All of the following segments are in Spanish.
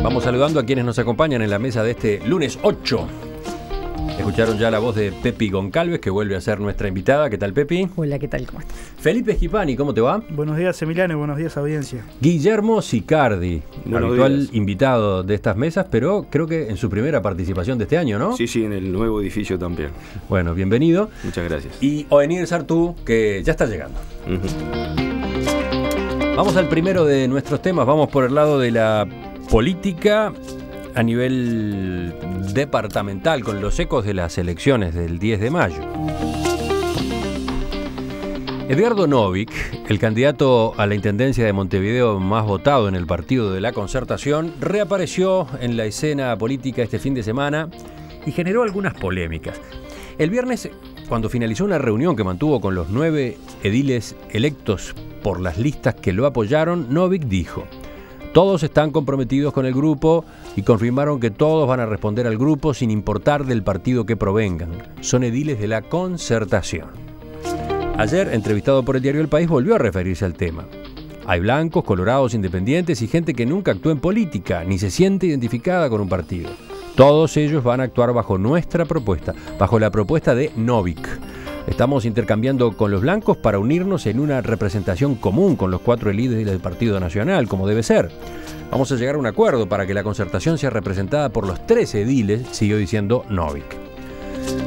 Vamos saludando a quienes nos acompañan en la mesa de este lunes 8. Escucharon ya la voz de Pepi Goncalves, que vuelve a ser nuestra invitada. ¿Qué tal, Pepi? Hola, ¿qué tal? ¿Cómo estás? Felipe Schipani, ¿cómo te va? Buenos días, Emiliano, y buenos días, audiencia. Guillermo Sicardi, Buenos habitual días. Invitado de estas mesas, pero creo que en su primera participación de este año, ¿no? Sí, en el nuevo edificio también. Bueno, bienvenido. Muchas gracias. Y Oenir Sartú, que ya está llegando. Vamos al primero de nuestros temas. Vamos por el lado de la política a nivel departamental, con los ecos de las elecciones del 10 de mayo. Edgardo Novic, el candidato a la intendencia de Montevideo más votado en el Partido de la Concertación, reapareció en la escena política este fin de semana y generó algunas polémicas. El viernes, cuando finalizó una reunión que mantuvo con los 9 ediles electos por las listas que lo apoyaron, Novic dijo: todos están comprometidos con el grupo y confirmaron que todos van a responder al grupo sin importar del partido que provengan. Son ediles de la Concertación. Ayer, entrevistado por el diario El País, volvió a referirse al tema. Hay blancos, colorados, independientes y gente que nunca actuó en política, ni se siente identificada con un partido. Todos ellos van a actuar bajo nuestra propuesta, bajo la propuesta de Novic. Estamos intercambiando con los blancos para unirnos en una representación común con los 4 líderes del Partido Nacional, como debe ser. Vamos a llegar a un acuerdo para que la Concertación sea representada por los 13 ediles, siguió diciendo Novic.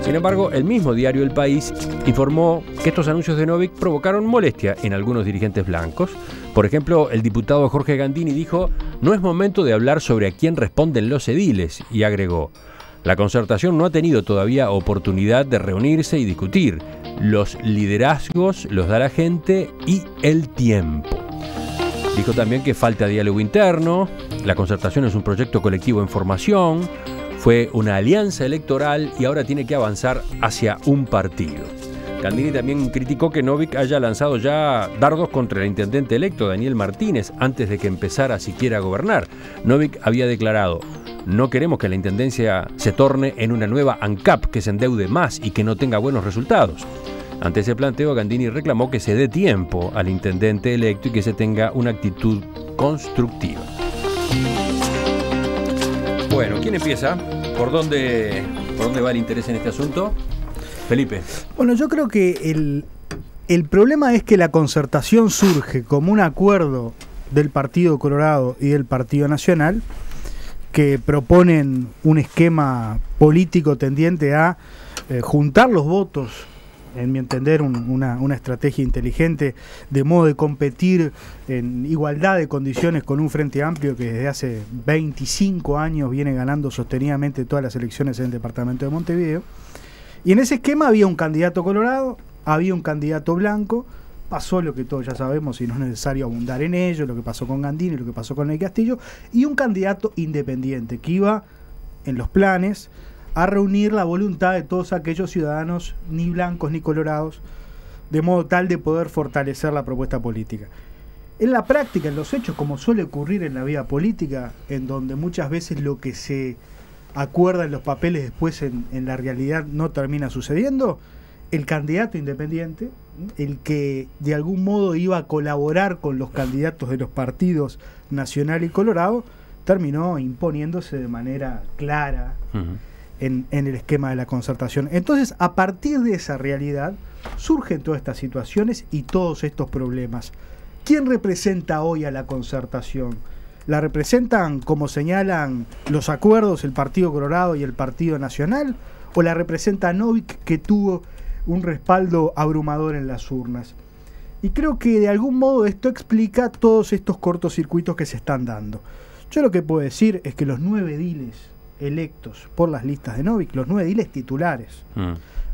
Sin embargo, el mismo diario El País informó que estos anuncios de Novic provocaron molestia en algunos dirigentes blancos. Por ejemplo, el diputado Jorge Gandini dijo: no es momento de hablar sobre a quién responden los ediles, y agregó: la Concertación no ha tenido todavía oportunidad de reunirse y discutir. Los liderazgos los da la gente y el tiempo. Dijo también que falta diálogo interno, la Concertación es un proyecto colectivo en formación, fue una alianza electoral y ahora tiene que avanzar hacia un partido. Gandini también criticó que Novic haya lanzado ya dardos contra el intendente electo Daniel Martínez antes de que empezara siquiera a gobernar. Novic había declarado: no queremos que la intendencia se torne en una nueva ANCAP que se endeude más y que no tenga buenos resultados. Ante ese planteo, Gandini reclamó que se dé tiempo al intendente electo y que se tenga una actitud constructiva. Bueno, ¿quién empieza? ¿Por dónde va el interés en este asunto? Felipe. Bueno, yo creo que el problema es que la Concertación surge como un acuerdo del Partido Colorado y del Partido Nacional, que proponen un esquema político tendiente a juntar los votos, en mi entender una estrategia inteligente, de modo de competir en igualdad de condiciones con un Frente Amplio que desde hace 25 años viene ganando sostenidamente todas las elecciones en el departamento de Montevideo. Y en ese esquema había un candidato colorado, había un candidato blanco. Pasó lo que todos ya sabemos y no es necesario abundar en ello, lo que pasó con Gandini, lo que pasó con el Castillo, y un candidato independiente que iba en los planes a reunir la voluntad de todos aquellos ciudadanos, ni blancos ni colorados, de modo tal de poder fortalecer la propuesta política. En la práctica, en los hechos, como suele ocurrir en la vida política, en donde muchas veces lo que se acuerda en los papeles después en la realidad no termina sucediendo, el candidato independiente, el que de algún modo iba a colaborar con los candidatos de los partidos Nacional y Colorado, terminó imponiéndose de manera clara en el esquema de la Concertación. Entonces, a partir de esa realidad, surgen todas estas situaciones y todos estos problemas. ¿Quién representa hoy a la Concertación? ¿La representan, como señalan los acuerdos, el Partido Colorado y el Partido Nacional? ¿O la representa Novic, que tuvo un respaldo abrumador en las urnas? Y creo que de algún modo esto explica todos estos cortocircuitos que se están dando. Yo lo que puedo decir es que los 9 ediles electos por las listas de Novic, los 9 ediles titulares,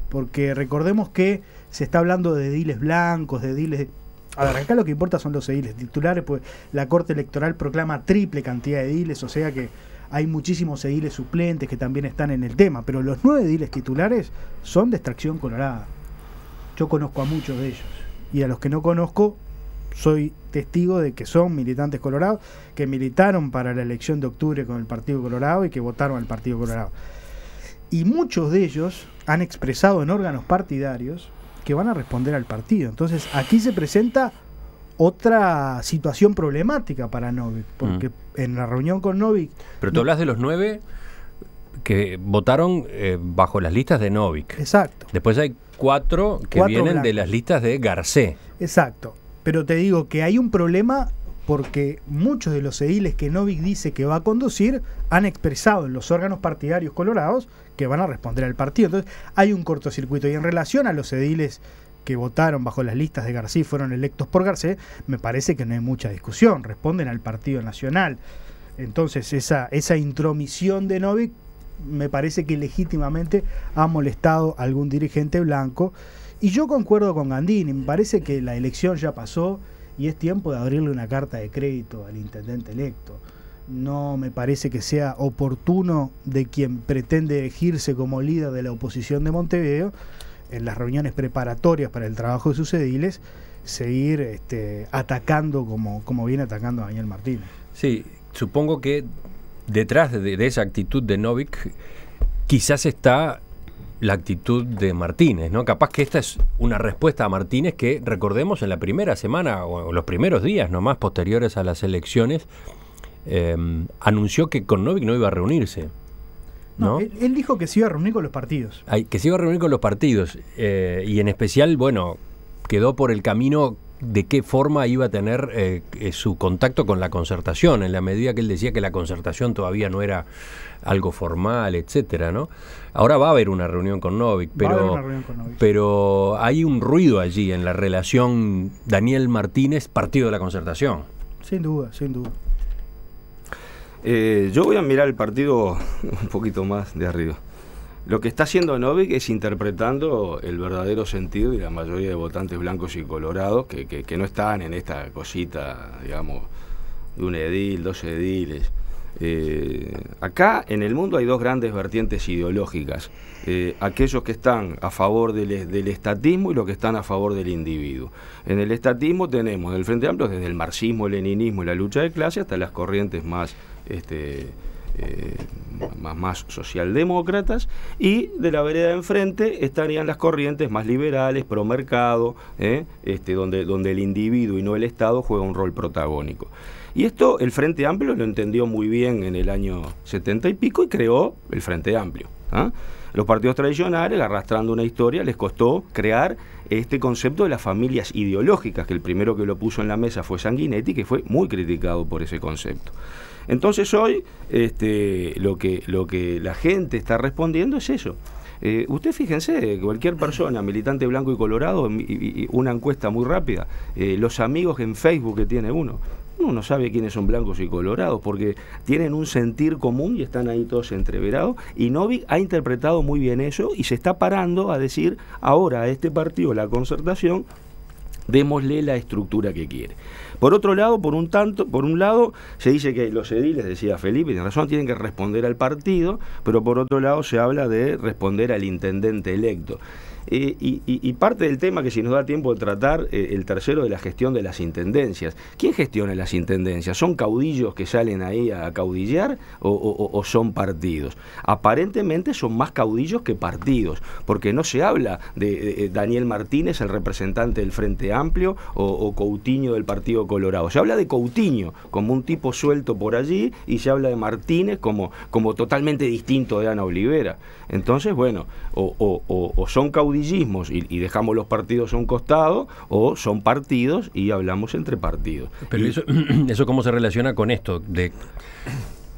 porque recordemos que se está hablando de ediles blancos, de ediles... A ver, acá lo que importa son los ediles titulares, pues la Corte Electoral proclama triple cantidad de ediles, o sea que hay muchísimos ediles suplentes que también están en el tema, pero los 9 ediles titulares son de extracción colorada. Yo conozco a muchos de ellos, y a los que no conozco soy testigo de que son militantes colorados, que militaron para la elección de octubre con el Partido Colorado y que votaron al Partido Colorado. Y muchos de ellos han expresado en órganos partidarios que van a responder al partido. Entonces aquí se presenta otra situación problemática para Novik, porque en la reunión con Novik... Pero tú hablas de los 9 que votaron bajo las listas de Novik. Exacto. Después hay 4 que vienen blancos de las listas de Garcé. Exacto. Pero te digo que hay un problema porque muchos de los ediles que Novik dice que va a conducir han expresado en los órganos partidarios colorados que van a responder al partido. Entonces hay un cortocircuito. Y en relación a los ediles que votaron bajo las listas de Garcé y fueron electos por Garcé, me parece que no hay mucha discusión. Responden al Partido Nacional. Entonces esa intromisión de Novik me parece que legítimamente ha molestado a algún dirigente blanco. Y yo concuerdo con Gandini. Me parece que la elección ya pasó y es tiempo de abrirle una carta de crédito al intendente electo. No me parece que sea oportuno de quien pretende elegirse como líder de la oposición de Montevideo, en las reuniones preparatorias para el trabajo de sus ediles, seguir atacando como viene atacando a Daniel Martínez. Sí, supongo que detrás de esa actitud de Novik quizás está la actitud de Martínez, ¿no? Capaz que esta es una respuesta a Martínez que, recordemos, en la primera semana o los primeros días nomás posteriores a las elecciones, anunció que con Novik no iba a reunirse. ¿No? Él dijo que se iba a reunir con los partidos. Que se iba a reunir con los partidos. Y en especial, bueno, quedó por el camino de qué forma iba a tener su contacto con la concertación, en la medida que él decía que la concertación todavía no era algo formal, etcétera, ¿no? Ahora va a haber una reunión con Novik, pero hay un ruido allí en la relación Daniel Martínez, Partido de la Concertación. Sin duda, sin duda. Yo voy a mirar el partido un poquito más de arriba. Lo que está haciendo Novik es interpretando el verdadero sentido de la mayoría de votantes blancos y colorados que no están en esta cosita, digamos, de un edil, 2 ediles. Acá en el mundo hay 2 grandes vertientes ideológicas, aquellos que están a favor del estatismo y los que están a favor del individuo. En el estatismo tenemos el Frente Amplio desde el marxismo, el leninismo y la lucha de clase hasta las corrientes más socialdemócratas, y de la vereda de enfrente estarían las corrientes más liberales, pro mercado, donde el individuo y no el Estado juega un rol protagónico. Y esto el Frente Amplio lo entendió muy bien en el año 70 y pico y creó el Frente Amplio. Los partidos tradicionales, arrastrando una historia, les costó crear este concepto de las familias ideológicas, que el primero que lo puso en la mesa fue Sanguinetti, que fue muy criticado por ese concepto. Entonces hoy lo que la gente está respondiendo es eso. Usted fíjense, cualquier persona, militante blanco y colorado, una encuesta muy rápida, los amigos en Facebook que tiene uno no sabe quiénes son blancos y colorados, porque tienen un sentir común y están ahí todos entreverados, y Novik ha interpretado muy bien eso y se está parando a decir ahora a este partido, la Concertación, démosle la estructura que quiere. Por otro lado, por un lado, se dice que los ediles, decía Felipe, tiene razón, tienen que responder al partido, pero por otro lado se habla de responder al intendente electo. Y parte del tema que si nos da tiempo de tratar, el tercero de la gestión de las intendencias. ¿Quién gestiona las intendencias? ¿Son caudillos que salen ahí a caudillar o son partidos? Aparentemente son más caudillos que partidos, porque no se habla de Daniel Martínez, el representante del Frente Amplio, o Coutinho del Partido Colorado. Se habla de Coutinho como un tipo suelto por allí y se habla de Martínez como totalmente distinto de Ana Olivera. Entonces, bueno, o son caudillismos y dejamos los partidos a un costado, o son partidos y hablamos entre partidos. Pero eso ¿cómo se relaciona con esto? De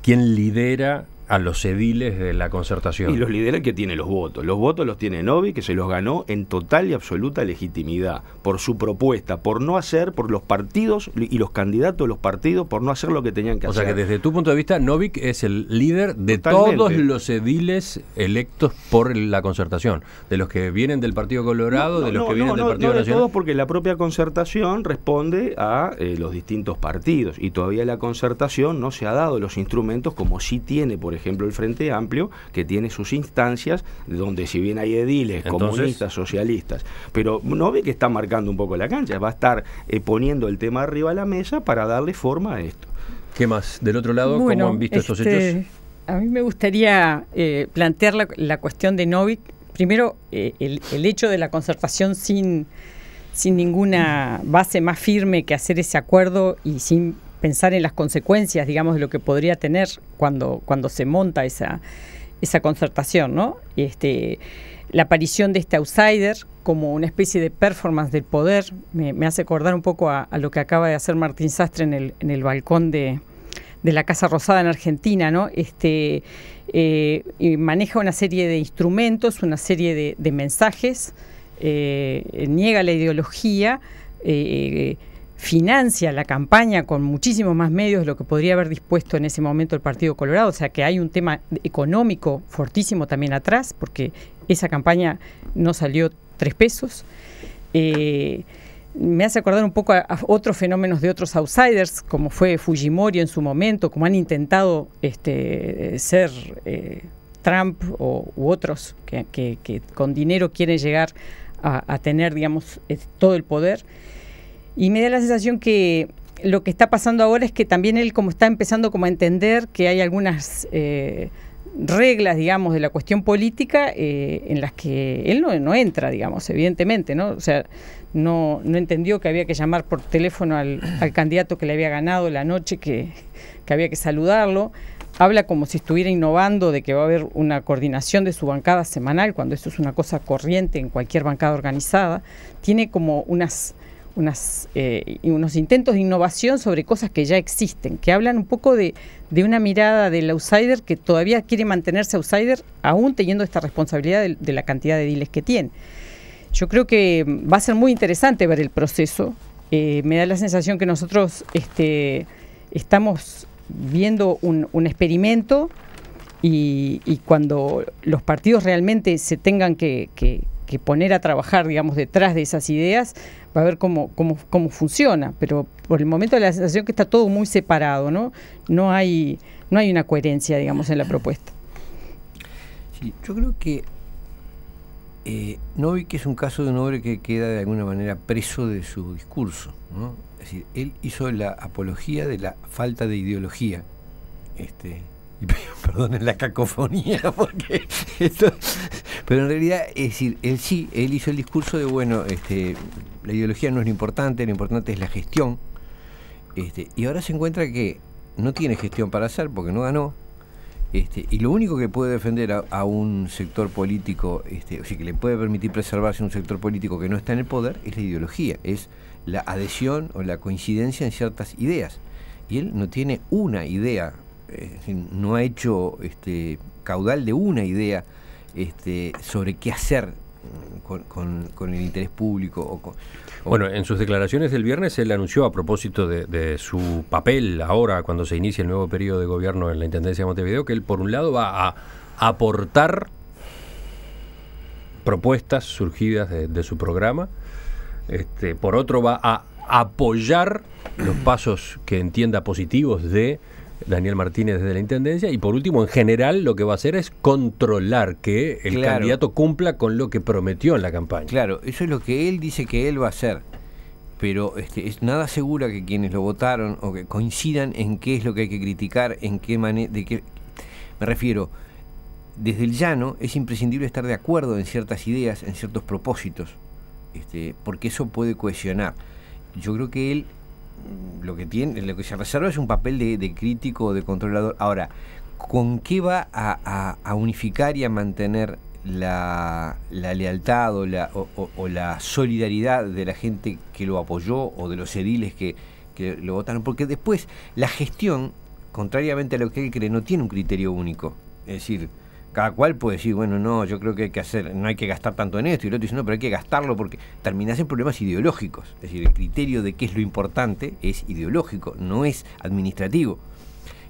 quién lidera a los ediles de la Concertación. Y los lidera el que tiene los votos. Los votos los tiene Novik, que se los ganó en total y absoluta legitimidad, por su propuesta, por no hacer, por los partidos y los candidatos de los partidos, por no hacer lo que tenían que hacer. O sea que desde tu punto de vista, Novik es el líder de todos los ediles electos por la Concertación, de los que vienen del Partido Colorado, de los que vienen del Partido Nacional. No de todos, porque la propia Concertación responde a los distintos partidos, y todavía la Concertación no se ha dado los instrumentos como sí tiene, por ejemplo, el Frente Amplio, que tiene sus instancias, donde si bien hay ediles, comunistas, socialistas, pero Novik está marcando un poco la cancha, va a estar poniendo el tema arriba a la mesa para darle forma a esto. ¿Qué más? Del otro lado, ¿cómo han visto estos hechos? A mí me gustaría plantear la cuestión de Novik. Primero, el hecho de la Concertación sin sin ninguna base más firme que hacer ese acuerdo y sin pensar en las consecuencias, digamos, de lo que podría tener cuando se monta esa concertación, ¿no? La aparición de este outsider como una especie de performance del poder me hace acordar un poco a lo que acaba de hacer Martín Sastre en el balcón de la Casa Rosada en Argentina, ¿no? Y maneja una serie de instrumentos, una serie de mensajes, niega la ideología, financia la campaña con muchísimos más medios de lo que podría haber dispuesto en ese momento el Partido Colorado, o sea que hay un tema económico fortísimo también atrás, porque esa campaña no salió 3 pesos. Me hace acordar un poco a otros fenómenos de otros outsiders, como fue Fujimori en su momento, como han intentado ser Trump u otros que con dinero quieren llegar a tener, digamos, todo el poder. Y me da la sensación que lo que está pasando ahora es que también él como está empezando como a entender que hay algunas reglas, digamos, de la cuestión política en las que él no entra, digamos, evidentemente, ¿no? O sea, no entendió que había que llamar por teléfono al candidato que le había ganado la noche, que había que saludarlo. Habla como si estuviera innovando de que va a haber una coordinación de su bancada semanal, cuando esto es una cosa corriente en cualquier bancada organizada. Tiene como unos intentos de innovación sobre cosas que ya existen, que hablan un poco de una mirada del outsider que todavía quiere mantenerse outsider, aún teniendo esta responsabilidad de la cantidad de ediles que tiene. Yo creo que va a ser muy interesante ver el proceso. Me da la sensación que nosotros estamos viendo un experimento y cuando los partidos realmente se tengan que poner a trabajar, digamos, detrás de esas ideas, va a ver cómo funciona, pero por el momento la sensación que está todo muy separado, ¿no? No hay una coherencia, digamos, en la propuesta. Sí, yo creo que Novik es un caso de un hombre que queda de alguna manera preso de su discurso, ¿no? Es decir, él hizo la apología de la falta de ideología. Perdonen la cacofonía, porque pero en realidad, es decir, él hizo el discurso de, bueno, la ideología no es lo importante es la gestión, y ahora se encuentra que no tiene gestión para hacer porque no ganó, y lo único que puede defender a un sector político, o sea, que le puede permitir preservarse un sector político que no está en el poder, es la ideología, es la adhesión o la coincidencia en ciertas ideas, y él no tiene una idea. No ha hecho caudal de una idea sobre qué hacer con el interés público. Bueno, en sus declaraciones del viernes él anunció, a propósito de su papel ahora cuando se inicia el nuevo periodo de gobierno en la Intendencia de Montevideo, que él por un lado va a aportar propuestas surgidas de su programa, por otro va a apoyar los pasos que entienda positivos de Daniel Martínez desde la Intendencia, y por último, en general, lo que va a hacer es controlar que el candidato cumpla con lo que prometió en la campaña. Claro, eso es lo que él dice que él va a hacer, pero es nada asegura que quienes lo votaron o que coincidan en qué es lo que hay que criticar, en qué manera, me refiero, desde el llano es imprescindible estar de acuerdo en ciertas ideas, en ciertos propósitos, porque eso puede cohesionar. Yo creo que él lo que se reserva es un papel de crítico o de controlador. Ahora, ¿con qué va a unificar y a mantener la lealtad o la solidaridad de la gente que lo apoyó o de los ediles que lo votaron? Porque después la gestión, contrariamente a lo que él cree, no tiene un criterio único. Es decir, cada cual puede decir, bueno, no, yo creo que hay que hacer, no hay que gastar tanto en esto, y el otro dice, no, pero hay que gastarlo porque terminás en problemas ideológicos. Es decir, el criterio de qué es lo importante es ideológico, no es administrativo.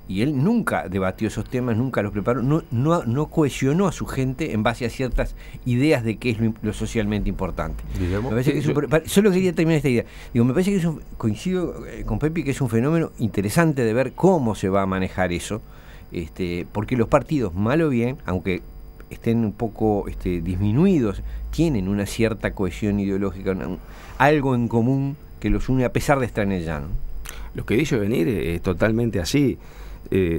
Y él nunca debatió esos temas, nunca los preparó, no cohesionó a su gente en base a ciertas ideas de qué es lo socialmente importante. Me parece que solo quería terminar esta idea. Digo, me parece que coincido con Pepi, que es un fenómeno interesante de ver cómo se va a manejar eso. Porque los partidos, mal o bien, aunque estén un poco disminuidos, tienen una cierta cohesión ideológica, algo en común que los une a pesar de estar en el llano. Lo que dice venir es totalmente así.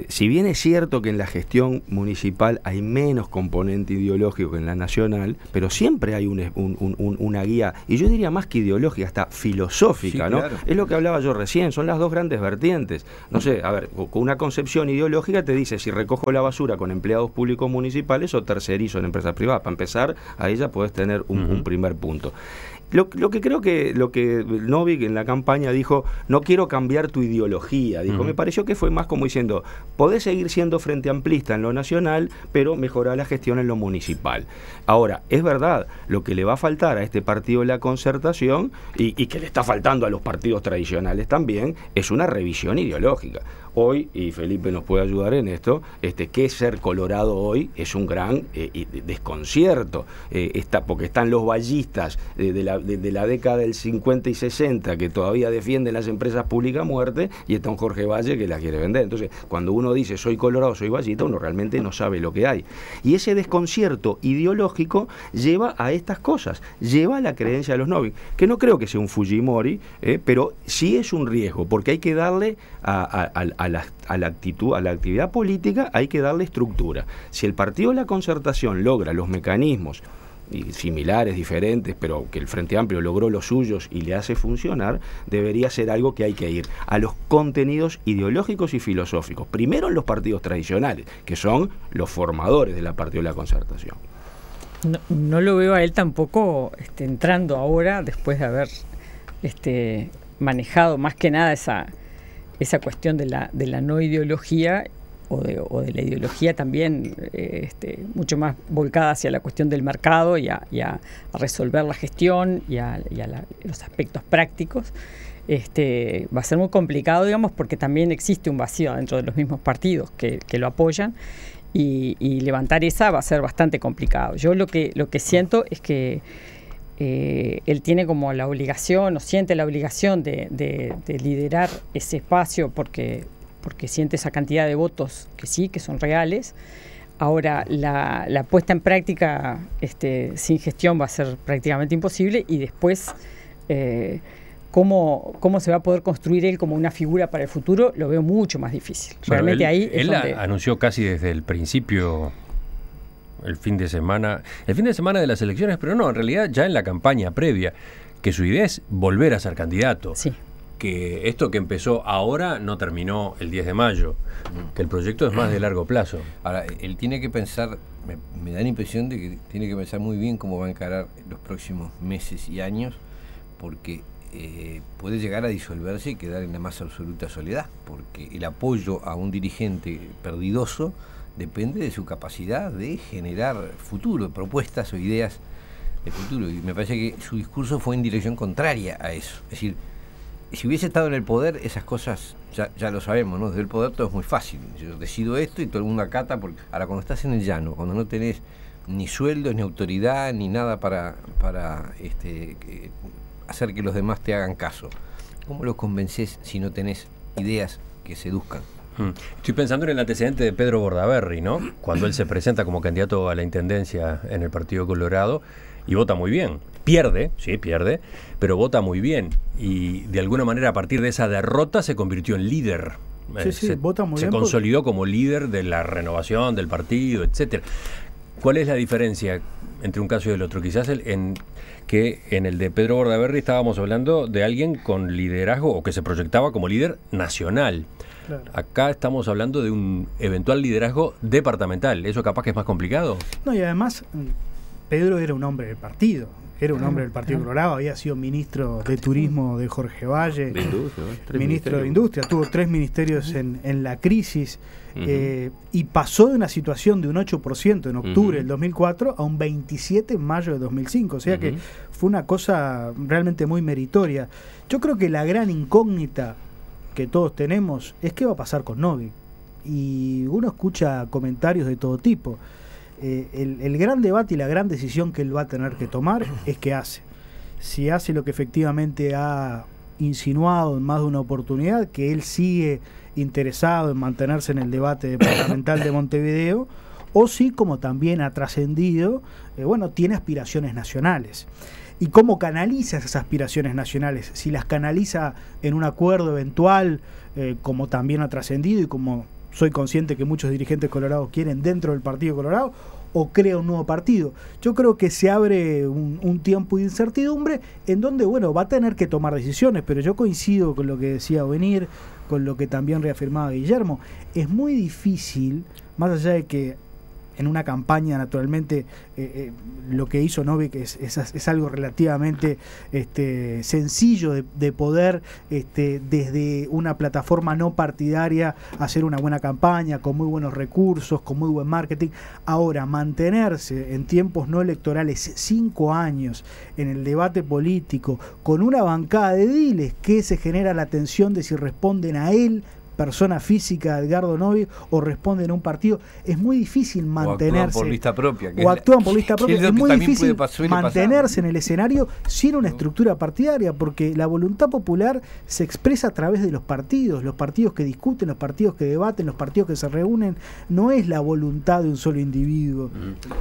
si bien es cierto que en la gestión municipal hay menos componente ideológico que en la nacional, pero siempre hay una guía, y yo diría más que ideológica, hasta filosófica, sí, ¿no? Claro. Es lo que hablaba yo recién, son las dos grandes vertientes. No sé, a ver, con una concepción ideológica te dice si recojo la basura con empleados públicos municipales o tercerizo en empresas privadas. Para empezar, ahí ya podés tener un primer punto. Lo que creo que Novik en la campaña dijo, no quiero cambiar tu ideología, dijo, me pareció que fue más como diciendo, podés seguir siendo frente amplista en lo nacional, pero mejorar la gestión en lo municipal. Ahora, es verdad, lo que le va a faltar a este partido de la Concertación, y que le está faltando a los partidos tradicionales también, es una revisión ideológica. Hoy, y Felipe nos puede ayudar en esto, que ser colorado hoy es un gran desconcierto, porque están los ballistas de la década del 50 y 60 que todavía defienden las empresas públicas a muerte, y está un Jorge Valle que las quiere vender. Entonces, cuando uno dice soy colorado, soy ballista, uno realmente no sabe lo que hay. Y ese desconcierto ideológico lleva a estas cosas, lleva a la creencia de los Novik, que no creo que sea un Fujimori, pero sí es un riesgo, porque hay que darle a la actividad política, hay que darle estructura. Si el partido de la Concertación logra los mecanismos similares, diferentes, pero que el Frente Amplio logró los suyos y le hace funcionar, debería ser algo que hay que ir a los contenidos ideológicos y filosóficos, primero en los partidos tradicionales, que son los formadores de la partido de la Concertación. No lo veo a él tampoco entrando ahora, después de haber manejado más que nada esa cuestión de la no ideología o de la ideología también mucho más volcada hacia la cuestión del mercado y a resolver la gestión y a los aspectos prácticos. Va a ser muy complicado, digamos, porque también existe un vacío dentro de los mismos partidos que lo apoyan, y levantar esa va a ser bastante complicado. Yo lo que siento es que él tiene como la obligación, o siente la obligación de liderar ese espacio porque siente esa cantidad de votos que son reales. Ahora, la puesta en práctica sin gestión va a ser prácticamente imposible, y después cómo se va a poder construir él como una figura para el futuro, lo veo mucho más difícil. Bueno, realmente ahí es él donde anunció casi desde el principio el fin de semana de las elecciones, pero no, en realidad ya en la campaña previa, que su idea es volver a ser candidato. Sí. Que esto que empezó ahora no terminó el 10 de mayo, que el proyecto es más de largo plazo. Ahora, él tiene que pensar, me da la impresión de que tiene que pensar muy bien cómo va a encarar los próximos meses y años, porque puede llegar a disolverse y quedar en la más absoluta soledad, porque el apoyo a un dirigente perdidoso depende de su capacidad de generar futuro, propuestas o ideas de futuro, y me parece que su discurso fue en dirección contraria a eso. Es decir, si hubiese estado en el poder, esas cosas ya lo sabemos, ¿no? Desde el poder todo es muy fácil. Yo decido esto y todo el mundo acata. Ahora, cuando estás en el llano, cuando no tenés ni sueldos, ni autoridad, ni nada para hacer que los demás te hagan caso, ¿cómo los convences si no tenés ideas que seduzcan? Estoy pensando en el antecedente de Pedro Bordaberry, ¿no? Cuando él se presenta como candidato a la intendencia en el Partido Colorado y vota muy bien. Pierde, pero vota muy bien. Y de alguna manera, a partir de esa derrota, se convirtió en líder. Vota muy se bien. Consolidó como líder de la renovación del partido, etcétera. ¿Cuál es la diferencia entre un caso y el otro? Quizás que en el de Pedro Bordaberry estábamos hablando de alguien con liderazgo, o que se proyectaba como líder nacional. Claro. Acá estamos hablando de un eventual liderazgo departamental. ¿Eso capaz que es más complicado? No, y además Pedro era un hombre del partido. Era un hombre del Partido Colorado, había sido ministro de Turismo de Jorge Valle, ministro de Industria, tuvo 3 ministerios en la crisis, y pasó de una situación de un 8% en octubre del 2004 a un 27% en mayo de 2005, o sea que fue una cosa realmente muy meritoria. Yo creo que la gran incógnita que todos tenemos es qué va a pasar con Novik, y uno escucha comentarios de todo tipo. El gran debate y la gran decisión que él va a tener que tomar es qué hace. Si hace lo que efectivamente ha insinuado en más de una oportunidad, que él sigue interesado en mantenerse en el debate departamental de Montevideo, o si, como también ha trascendido, tiene aspiraciones nacionales. ¿Y cómo canaliza esas aspiraciones nacionales? Si las canaliza en un acuerdo eventual, como también ha trascendido y como soy consciente que muchos dirigentes colorados quieren dentro del Partido Colorado, o crea un nuevo partido. Yo creo que se abre un tiempo de incertidumbre en donde, bueno, va a tener que tomar decisiones, pero yo coincido con lo que decía Ovenir, con lo que también reafirmaba Guillermo. Es muy difícil, más allá de que en una campaña, naturalmente, lo que hizo Novik es algo relativamente sencillo de poder, desde una plataforma no partidaria, hacer una buena campaña, con muy buenos recursos, con muy buen marketing. Ahora, mantenerse en tiempos no electorales 5 años en el debate político, con una bancada de ediles que se genera la tensión de si responden a él, persona física, Edgardo Novik, o responden a un partido, es muy difícil mantenerse. O actúan por lista propia. Es muy difícil mantenerse en el escenario sin una estructura partidaria, porque la voluntad popular se expresa a través de los partidos que discuten, los partidos que debaten, los partidos que se reúnen. No es la voluntad de un solo individuo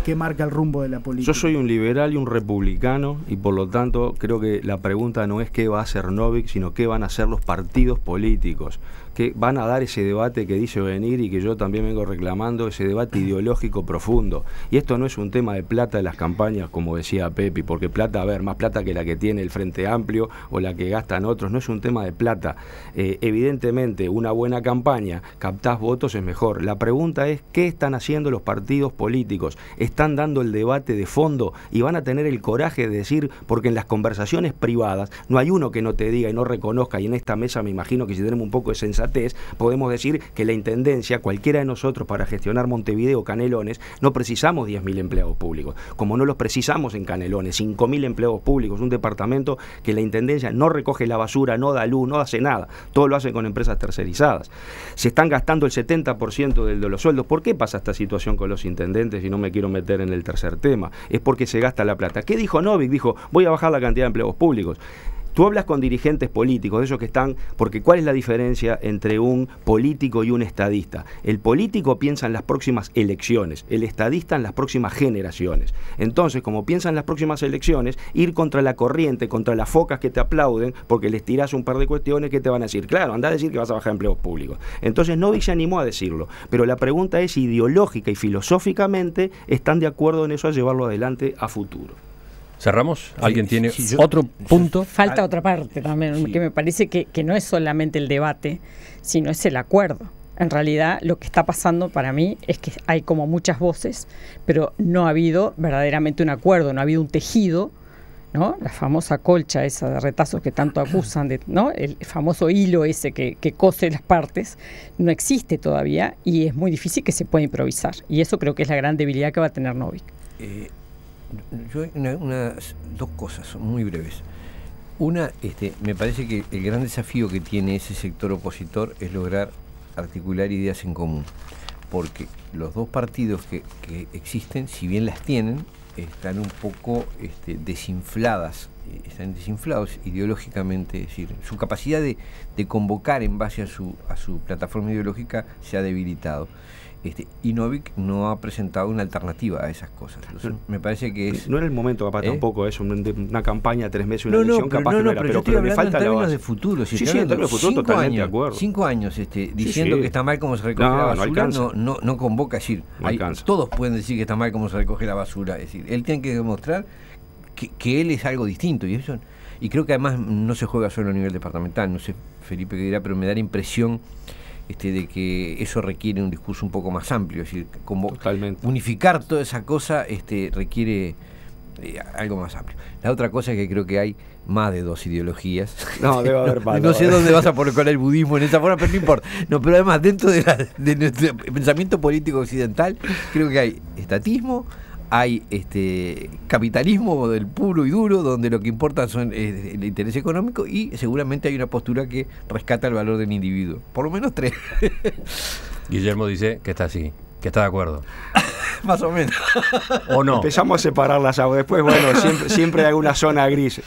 que marca el rumbo de la política. Yo soy un liberal y un republicano, y por lo tanto creo que la pregunta no es qué va a hacer Novik, sino qué van a hacer los partidos políticos, que van a dar ese debate que dice venir y que yo también vengo reclamando, ese debate ideológico profundo. Y esto no es un tema de plata de las campañas, como decía Pepi, porque plata, a ver, más plata que la que tiene el Frente Amplio o la que gastan otros, no es un tema de plata. Evidentemente, una buena campaña, captás votos, es mejor. La pregunta es, ¿qué están haciendo los partidos políticos? ¿Están dando el debate de fondo y van a tener el coraje de decir, porque en las conversaciones privadas no hay uno que no te diga y no reconozca, y en esta mesa me imagino que si tenemos un poco de sensatez, podemos decir que la Intendencia, cualquiera de nosotros, para gestionar Montevideo o Canelones, no precisamos 10.000 empleados públicos, como no los precisamos en Canelones, 5.000 empleados públicos, un departamento que la Intendencia no recoge la basura, no da luz, no hace nada, todo lo hace con empresas tercerizadas. Se están gastando el 70% de los sueldos. ¿Por qué pasa esta situación con los intendentes? Y no me quiero meter en el tercer tema, es porque se gasta la plata. ¿Qué dijo Novik? Dijo, voy a bajar la cantidad de empleados públicos. Tú hablas con dirigentes políticos, de esos que están, porque ¿cuál es la diferencia entre un político y un estadista? El político piensa en las próximas elecciones, el estadista en las próximas generaciones. Entonces, como piensa en las próximas elecciones, ir contra la corriente, contra las focas que te aplauden, porque les tirás un par de cuestiones que te van a decir, claro, anda a decir que vas a bajar empleos públicos. Entonces Novik se animó a decirlo, pero la pregunta es, ideológica y filosóficamente, ¿están de acuerdo en eso a llevarlo adelante a futuro? ¿Cerramos? ¿Alguien tiene otro punto? Falta otra parte también, que me parece que no es solamente el debate, sino es el acuerdo. En realidad, lo que está pasando para mí es que hay como muchas voces, pero no ha habido verdaderamente un acuerdo, no ha habido un tejido, ¿no? La famosa colcha esa de retazos que tanto acusan, ¿no? El famoso hilo ese que cose las partes, no existe todavía y es muy difícil que se pueda improvisar. Y eso creo que es la gran debilidad que va a tener Novik. Yo dos cosas muy breves. Una, me parece que el gran desafío que tiene ese sector opositor es lograr articular ideas en común, porque los dos partidos que existen, si bien las tienen, están un poco desinflados ideológicamente, es decir, su capacidad de convocar en base a su plataforma ideológica se ha debilitado. Y Novik no ha presentado una alternativa a esas cosas. Entonces, me parece que es... No era el momento, capaz, tampoco es una campaña, 3 meses, una elección, capaz que no era, pero yo estoy hablando en términos de futuro. Sí, en términos de futuro, totalmente de acuerdo. 5 años diciendo que está mal cómo se recoge la basura, no convoca, es decir, todos pueden decir que está mal cómo se recoge la basura, es decir, él tiene que demostrar que él es algo distinto, y creo que además no se juega solo a nivel departamental, no sé, Felipe qué dirá, pero me da la impresión de que eso requiere un discurso un poco más amplio, es decir, unificar toda esa cosa requiere algo más amplio. La otra cosa es que creo que hay más de 2 ideologías. No, debe haber más. No sé dónde vas a poner el budismo en esa forma, pero no importa. No, pero además dentro de nuestro pensamiento político occidental, creo que hay estatismo, hay capitalismo del puro y duro, donde lo que importa son el interés económico, y seguramente hay una postura que rescata el valor del individuo. Por lo menos 3. Guillermo dice que está así, que está de acuerdo. Más o menos. ¿O no? Empezamos a separar las aguas. Después, bueno, siempre hay una zona gris.